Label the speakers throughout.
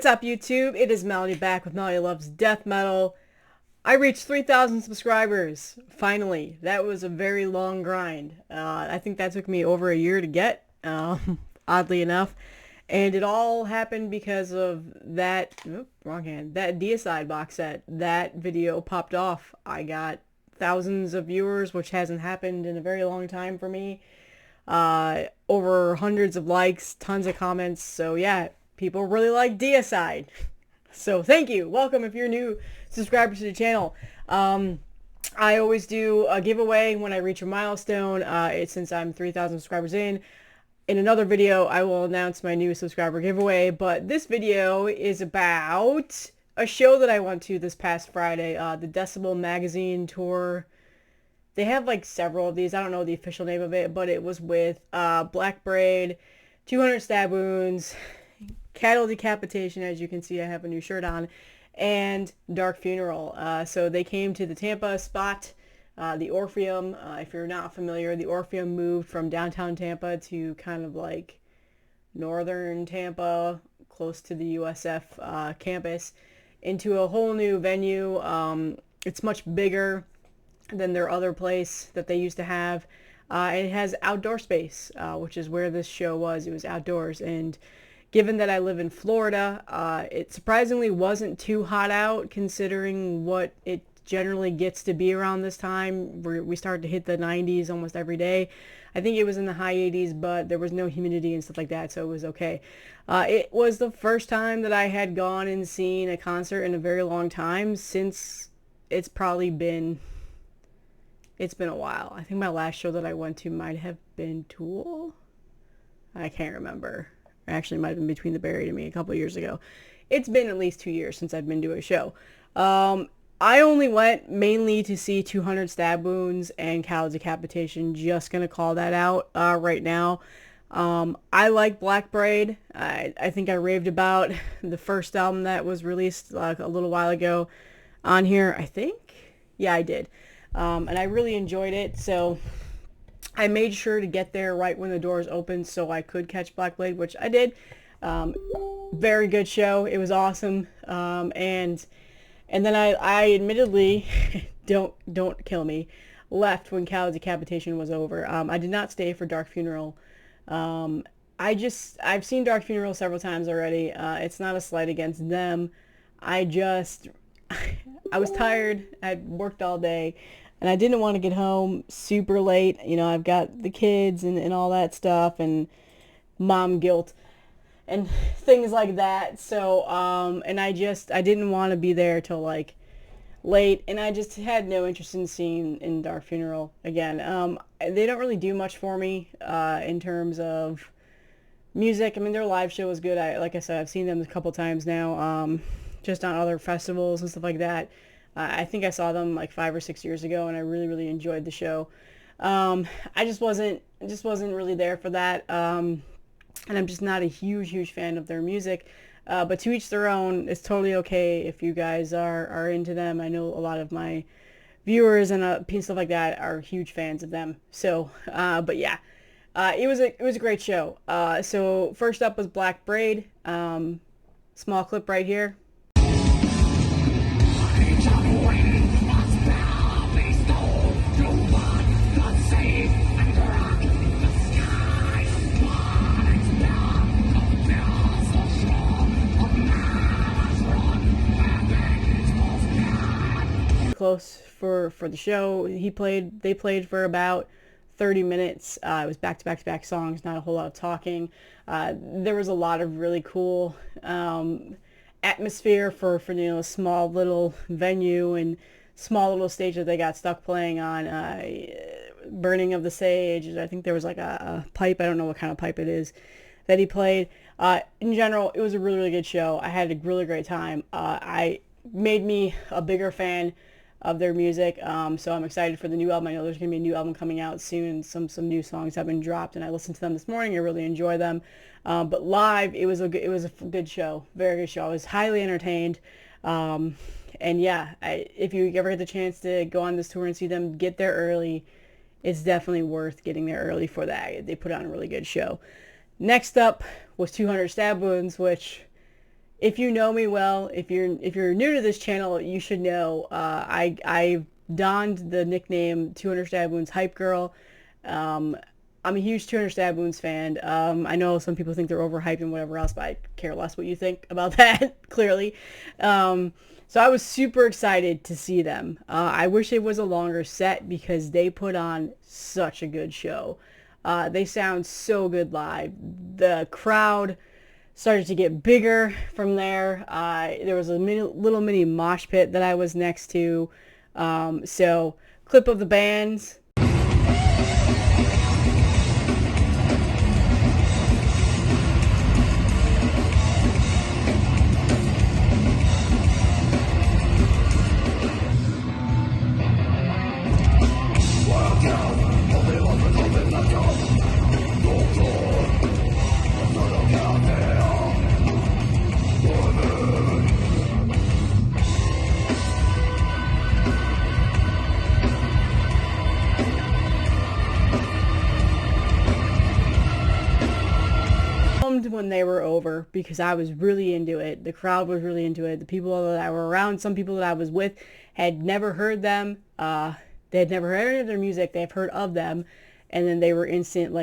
Speaker 1: What's up, YouTube? It is Melanie back with Melanie Loves Death Metal. I reached 3,000 subscribers, finally. That was a very long grind. I think that took me over a year to get, oddly enough. And it all happened because of that, wrong hand, that Decibel box set. That video popped off. I got thousands of viewers, which hasn't happened in a very long time for me. Over hundreds of likes, tons of comments. So yeah, people really like Decide. So thank you. Welcome if you're new subscriber to the channel. I always do a giveaway when I reach a milestone. Since I'm 3,000 subscribers in. In another video, I will announce my new subscriber giveaway. But this video is about a show that I went to this past Friday. The Decibel Magazine Tour. They have like several of these. I don't know the official name of it, but it was with Blackbraid, 200 Stab Wounds, Cattle Decapitation, as you can see I have a new shirt on, and Dark Funeral. So they came to the Tampa spot, the Orpheum. If you're not familiar, the Orpheum moved from downtown Tampa to kind of like northern Tampa, close to the USF campus, into a whole new venue. It's much bigger than their other place that they used to have. It has outdoor space, which is where this show was. It was outdoors, and given that I live in Florida, it surprisingly wasn't too hot out considering what it generally gets to be around this time. We started to hit the 90s almost every day. I think it was in the high 80s, but there was no humidity and stuff like that, so it was okay. It was the first time that I had gone and seen a concert in a very long time, since it's been a while. I think my last show that I went to might have been Tool. I can't remember. Actually, it might have been Between the Buried and Me a couple of years ago. It's been at least 2 years since I've been to a show. I only went mainly to see 200 Stab Wounds and Cattle Decapitation. Just gonna call that out right now. I like Blackbraid. I think I raved about the first album that was released a little while ago on here, I think. Yeah, I did. And I really enjoyed it, so I made sure to get there right when the doors opened so I could catch Blackbraid, which I did. Very good show. It was awesome. And then I admittedly, don't kill me, left when Cattle Decapitation was over. I did not stay for Dark Funeral. I've seen Dark Funeral several times already. It's not a slight against them. I was tired. I'd worked all day, and I didn't want to get home super late. You know, I've got the kids and all that stuff, and mom guilt and things like that. So, and I didn't want to be there till like late, and I just had no interest in seeing in Dark Funeral again. They don't really do much for me in terms of music. I mean, their live show was good. Like I said, I've seen them a couple times now, just on other festivals and stuff like that. I think I saw them like 5 or 6 years ago, and I really, really enjoyed the show. I just wasn't really there for that. And I'm just not a huge fan of their music. But to each their own. It's totally okay if you guys are into them. I know a lot of my viewers and stuff like that are huge fans of them. So, but yeah, it was a great show. So first up was Blackbraid. Small clip right here. Close for the show. They played for about 30 minutes. It was back-to-back songs, not a whole lot of talking. There was a lot of really cool atmosphere for a small little venue and small little stage that they got stuck playing on. Burning of the Sage. I think there was like a pipe. I don't know what kind of pipe it is that he played. In general, it was a really, really good show. I had a really great time. I made me a bigger fan of their music, so I'm excited for the new album. I know there's going to be a new album coming out soon. Some new songs have been dropped, and I listened to them this morning. I really enjoy them. But live, it was a good show, very good show. I was highly entertained, and yeah, if you ever get the chance to go on this tour and see them, get there early. It's definitely worth getting there early for that. They put on a really good show. Next up was 200 Stab Wounds, which if you know me well, if you're new to this channel, you should know I donned the nickname 200 Stab Wounds Hype Girl. Um, I'm a huge 200 Stab Wounds fan. I know some people think they're overhyped and whatever else, but I care less what you think about that, clearly. So I was super excited to see them. I wish it was a longer set because they put on such a good show. They sound so good live. The crowd started to get bigger from there. There was a little mini mosh pit that I was next to. So clip of the bands. When they were over because I was really into it. The crowd was really into it. The people that I were around, some people that I was with had never heard them. They had never heard any of their music. They've heard of them, and then they were instant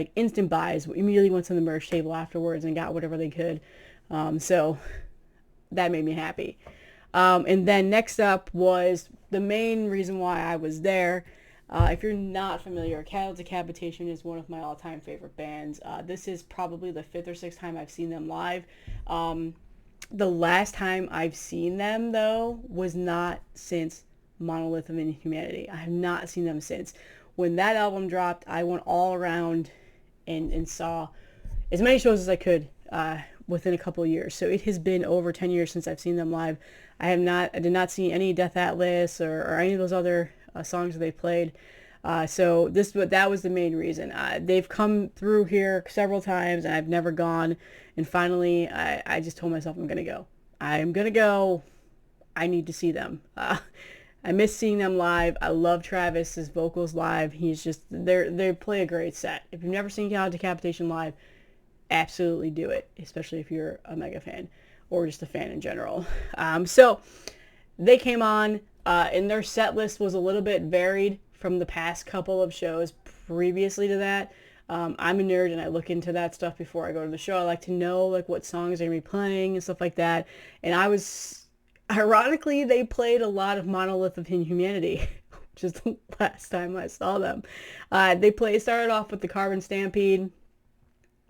Speaker 1: buys. We immediately went to the merch table afterwards and got whatever they could. So that made me happy. And then next up was the main reason why I was there. If you're not familiar, Decapitation is one of my all-time favorite bands. This is probably the 5th or 6th time I've seen them live. The last time I've seen them, though, was not since Monolith of Inhumanity. I have not seen them since. When that album dropped, I went all around and saw as many shows as I could within a couple of years. So it has been over 10 years since I've seen them live. I did not see any Death Atlas or any of those other songs that they played. So that was the main reason. They've come through here several times and I've never gone. And finally, I just told myself I'm going to go. I'm going to go. I need to see them. I miss seeing them live. I love Travis's vocals live. He's just, they play a great set. If you've never seen Decapitation live, absolutely do it, especially if you're a mega fan or just a fan in general. So they came on. And their set list was a little bit varied from the past couple of shows previously to that. I'm a nerd and I look into that stuff before I go to the show. I like to know what songs they're going to be playing and stuff like that. And ironically, they played a lot of Monolith of Inhumanity, which is the last time I saw them. They started off with the Carbon Stampede.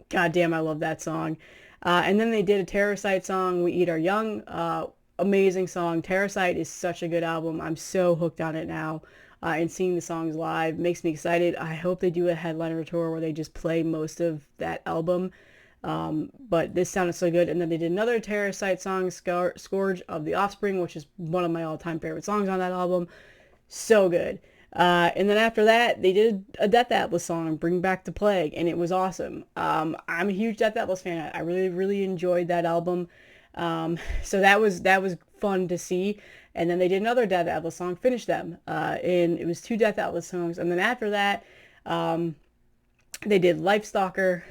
Speaker 1: God damn, I love that song. And then they did a Terrorcite song, We Eat Our Young. Amazing song. Terracite is such a good album. I'm so hooked on it now. And seeing the songs live makes me excited. I hope they do a headliner tour where they just play most of that album. But this sounded so good. And then they did another Terracite song, Scourge of the Offspring, which is one of my all-time favorite songs on that album. So good. And then after that, they did a Death Atlas song, Bring Back the Plague, and it was awesome. I'm a huge Death Atlas fan. I really, really enjoyed that album. So that was fun to see. And then they did another Death Atlas song, Finish Them. And it was 2 Death Atlas songs. And then after that, they did Life Stalker,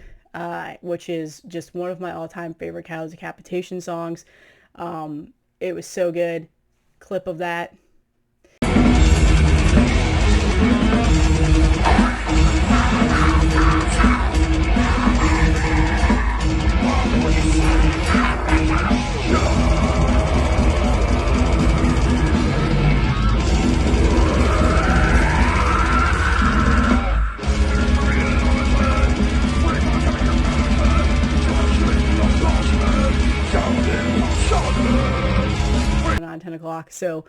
Speaker 1: which is just one of my all-time favorite Decapitation songs. It was so good. Clip of that. On 10 o'clock. So,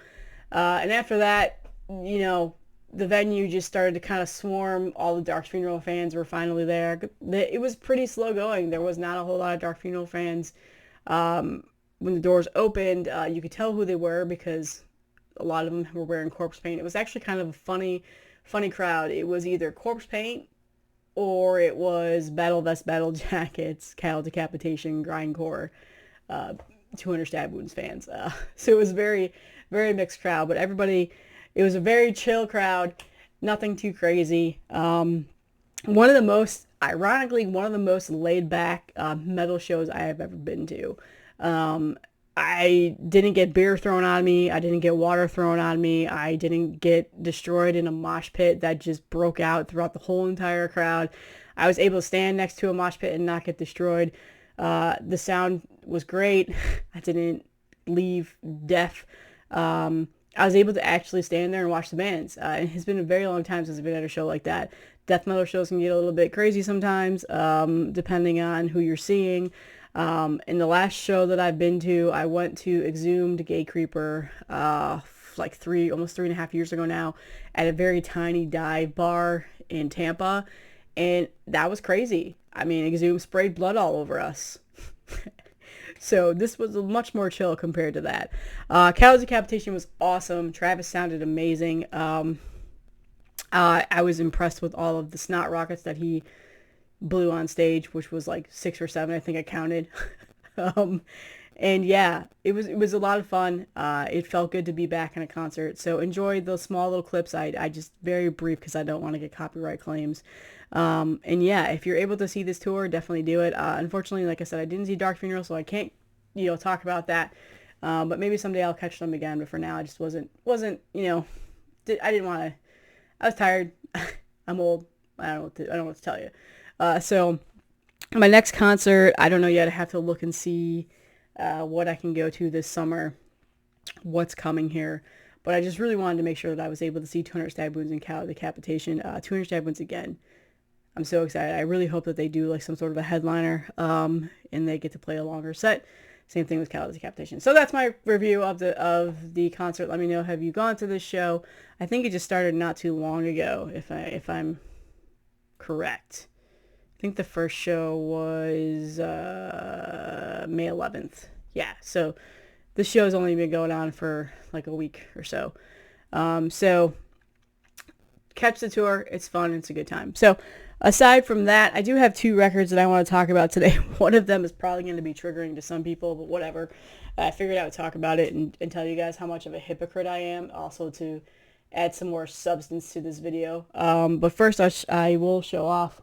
Speaker 1: and after that, the venue just started to kind of swarm. All the Dark Funeral fans were finally there. It was pretty slow going. There was not a whole lot of Dark Funeral fans. When the doors opened, you could tell who they were because a lot of them were wearing corpse paint. It was actually kind of a funny crowd. It was either corpse paint or it was battle vest, battle jackets, Decapitation, grindcore, 200 Stab Wounds fans. So it was very, very mixed crowd, but it was a very chill crowd, nothing too crazy. Ironically, one of the most laid back metal shows I have ever been to. I didn't get beer thrown on me. I didn't get water thrown on me. I didn't get destroyed in a mosh pit that just broke out throughout the whole entire crowd. I was able to stand next to a mosh pit and not get destroyed. The sound was great. I didn't leave deaf. I was able to actually stand there and watch the bands. It has been a very long time since I've been at a show like that. Death metal shows can get a little bit crazy sometimes, depending on who you're seeing. In the last show that I've been to, I went to Exhumed Gay Creeper, like almost 3.5 years ago now, at a very tiny dive bar in Tampa, and that was crazy. I mean, Exhumed sprayed blood all over us. So this was much more chill compared to that. Callous Decapitation was awesome. Travis sounded amazing. I was impressed with all of the snot rockets that he blew on stage, which was like 6 or 7, I think I counted. And yeah, it was a lot of fun. It felt good to be back in a concert. So enjoy those small little clips. I just very brief because I don't want to get copyright claims. And yeah, if you're able to see this tour, definitely do it. Unfortunately, like I said, I didn't see Dark Funeral, so I can't, talk about that. But maybe someday I'll catch them again. But for now, I just wasn't, I didn't want to, I was tired. I'm old. I don't know what to tell you. So my next concert, I don't know yet. I have to look and see, what I can go to this summer, what's coming here. But I just really wanted to make sure that I was able to see 200 Stab Wounds and Callous Decapitation, 200 Stab Wounds again. I'm so excited. I really hope that they do like some sort of a headliner, and they get to play a longer set. Same thing with Callous Decapitation. So that's my review of the concert. Let me know, have you gone to this show? I think it just started not too long ago, if I'm correct. I think the first show was May 11th. Yeah, so this show's only been going on for like a week or so. So catch the tour. It's fun. It's a good time. So aside from that, I do have 2 records that I want to talk about today. One of them is probably going to be triggering to some people, but whatever. I figured I would talk about it and tell you guys how much of a hypocrite I am, also to add some more substance to this video. But first, I will show off.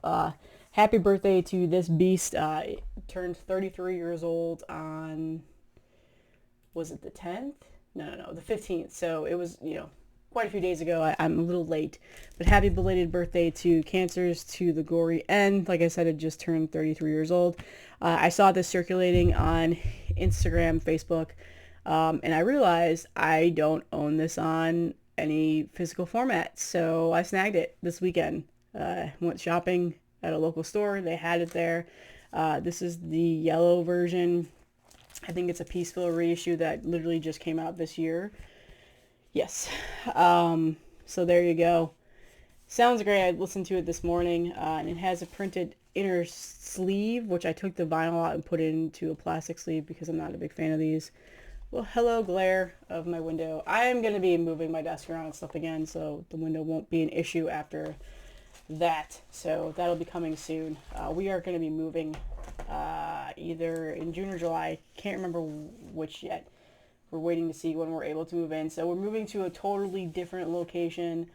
Speaker 1: Happy birthday to this beast. It turned 33 years old on, was it the 10th? No, the 15th. So it was, quite a few days ago. I'm a little late, but happy belated birthday to Cancers to the Gory End. Like I said, it just turned 33 years old. I saw this circulating on Instagram, Facebook, and I realized I don't own this on any physical format, so I snagged it this weekend. Went shopping at a local store. They had it there. This is the yellow version. I think it's a Peaceful reissue that literally just came out this year. Yes. So there you go. Sounds great. I listened to it this morning, and it has a printed inner sleeve, which I took the vinyl out and put it into a plastic sleeve because I'm not a big fan of these. Well, hello, glare of my window. I am going to be moving my desk around and stuff again, so the window won't be an issue after that. So that'll be coming soon. We are going to be moving either in June or July. Can't remember which yet. We're waiting to see when we're able to move in. So we're moving to a totally different location.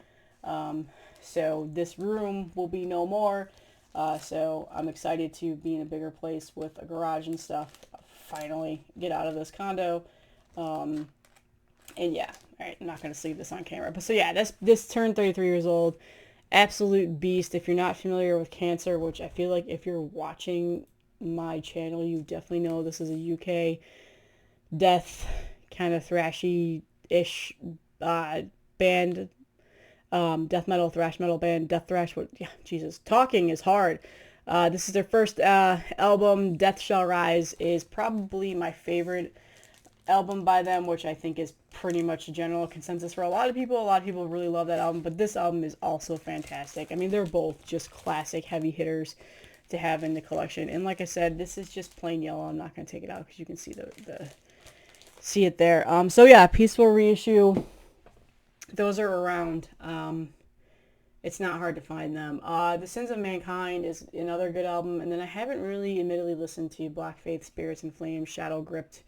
Speaker 1: So this room will be no more. So I'm excited to be in a bigger place with a garage and stuff. Finally get out of this condo. And yeah, all right, I'm not going to leave this on camera. But so yeah, this turned 33 years old. Absolute beast. If you're not familiar with Cancer, which I feel like if you're watching my channel, you definitely know this is a UK death kind of thrashy-ish band, death metal, thrash metal band, death thrash. Yeah, Jesus, talking is hard. This is their first album. Death Shall Rise is probably my favorite album by them, which I think is pretty much a general consensus for a lot of people. A lot of people really love that album, but this album is also fantastic. I mean, they're both just classic heavy hitters to have in the collection. And like I said, this is just plain yellow. I'm not going to take it out because you can see see it there. So yeah, Peaceful reissue. Those are around. It's not hard to find them. The Sins of Mankind is another good album. And then I haven't really admittedly listened to Black Faith, Spirits and Flames, Shadow Gripped.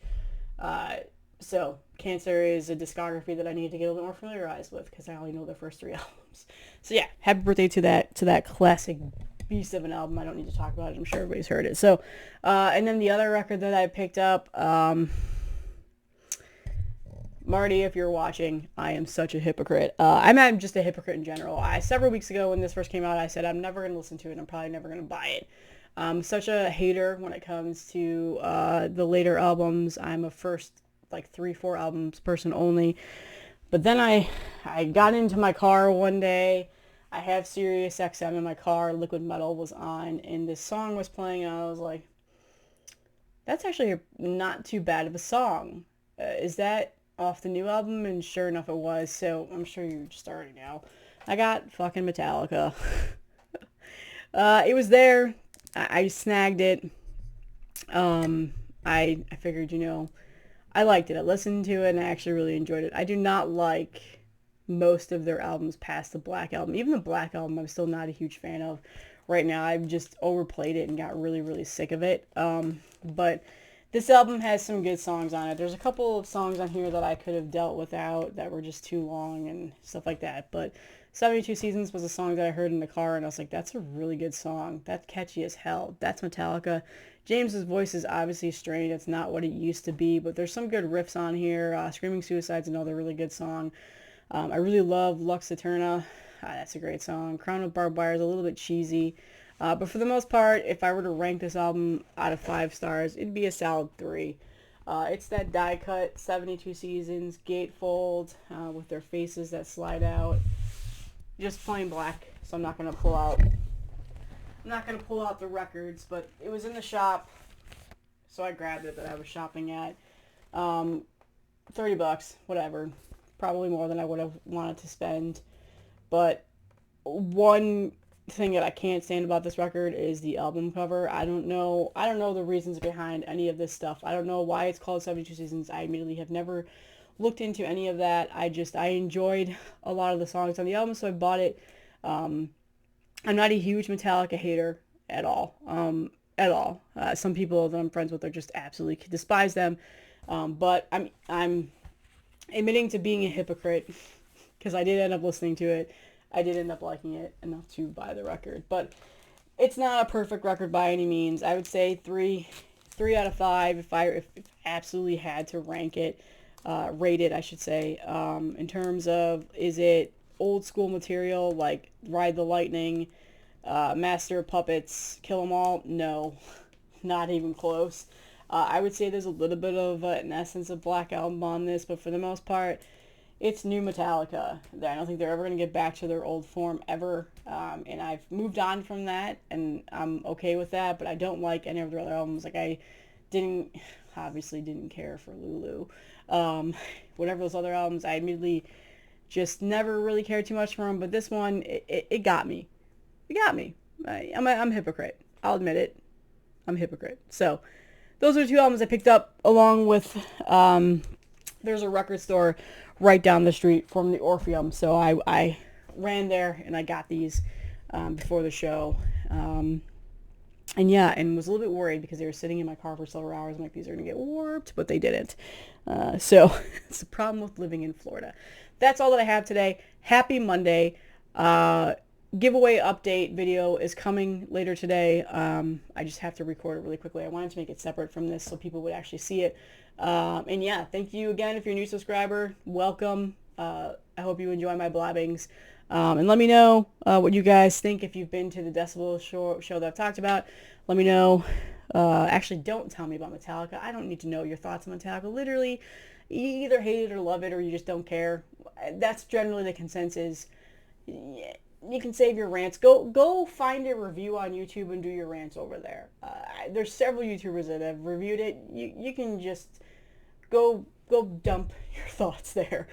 Speaker 1: So Cancer is a discography that I need to get a little bit more familiarized with because I only know their first 3 albums. So yeah, happy birthday to that classic beast of an album. I don't need to talk about it. I'm sure everybody's heard it. So, and then the other record that I picked up, Marty, if you're watching, I am such a hypocrite. I'm just a hypocrite in general. Several weeks ago when this first came out, I said I'm never going to listen to it and I'm probably never going to buy it. I'm such a hater when it comes to the later albums. I'm a first, like, 3-4 albums person only. But then I got into my car one day. I have Sirius XM in my car. Liquid Metal was on, and this song was playing, and I was like, that's actually not too bad of a song. Is that off the new album? And sure enough, it was. So I'm sure you just already know. I got fucking Metallica. It was there. I snagged it. I figured, I liked it. I listened to it, and I actually really enjoyed it. I do not like most of their albums past the Black Album. Even the Black Album, I'm still not a huge fan of right now. I've just overplayed it and got really, really sick of it. But this album has some good songs on it. There's a couple of songs on here that I could have dealt without that were just too long and stuff like that. But 72 Seasons was a song that I heard in the car, and I was like, that's a really good song. That's catchy as hell. That's Metallica. James's voice is obviously strained. It's not what it used to be, but there's some good riffs on here. Screaming Suicide's another really good song. I really love Lux Eterna. That's a great song. Crown of Barbed Wire is a little bit cheesy. But for the most part, if I were to rank this album out of 5 stars, it'd be a solid 3. It's that die cut, 72 Seasons, gatefold, with their faces that slide out. Just plain black, so I'm not going to pull out the records, but it was in the shop, so I grabbed it that I was shopping at. $30, whatever. Probably more than I would have wanted to spend. But one thing that I can't stand about this record is the album cover. I don't know the reasons behind any of this stuff. I don't know why it's called 72 Seasons. I immediately have never looked into any of that. I enjoyed a lot of the songs on the album, so I bought it. I'm not a huge Metallica hater at all. Some people that I'm friends with are just absolutely despise them. But I'm admitting to being a hypocrite because I did end up listening to it. I did end up liking it enough to buy the record, but it's not a perfect record by any means. I would say 3 out of 5 if I absolutely had to rate it, I should say. In terms of, is it old school material like Ride the Lightning, Master of Puppets, Kill 'Em All? No, not even close. I would say there's a little bit of an essence of Black Album on this, but for the most part, it's new Metallica. I don't think they're ever going to get back to their old form ever, and I've moved on from that, and I'm okay with that, but I don't like any of their other albums. Like, I obviously didn't care for Lulu. Whatever those other albums, I immediately just never really cared too much for them, but this one, it got me. It got me. I'm a hypocrite. I'll admit it. I'm a hypocrite. So, those are 2 albums I picked up, along with, there's a record store right down the street from the Orpheum, so I ran there and I got these before the show. And was a little bit worried because they were sitting in my car for several hours. I'm like, these are going to get warped, but they didn't. So it's the problem with living in Florida. That's all that I have today. Happy Monday. Giveaway update video is coming later today. I just have to record it really quickly. I wanted to make it separate from this so people would actually see it. Thank you again if you're a new subscriber. Welcome. I hope you enjoy my blabbings. And let me know what you guys think if you've been to the Decibel show that I've talked about. Let me know. Actually, don't tell me about Metallica. I don't need to know your thoughts on Metallica. Literally, you either hate it or love it or you just don't care. That's generally the consensus. You can save your rants. Go find a review on YouTube and do your rants over there. There's several YouTubers that have reviewed it. You can just go dump your thoughts there.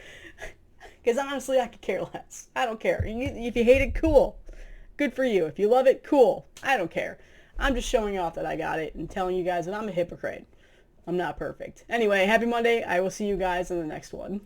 Speaker 1: Because honestly, I could care less. I don't care. If you hate it, cool. Good for you. If you love it, cool. I don't care. I'm just showing off that I got it and telling you guys that I'm a hypocrite. I'm not perfect. Anyway, happy Monday. I will see you guys in the next one.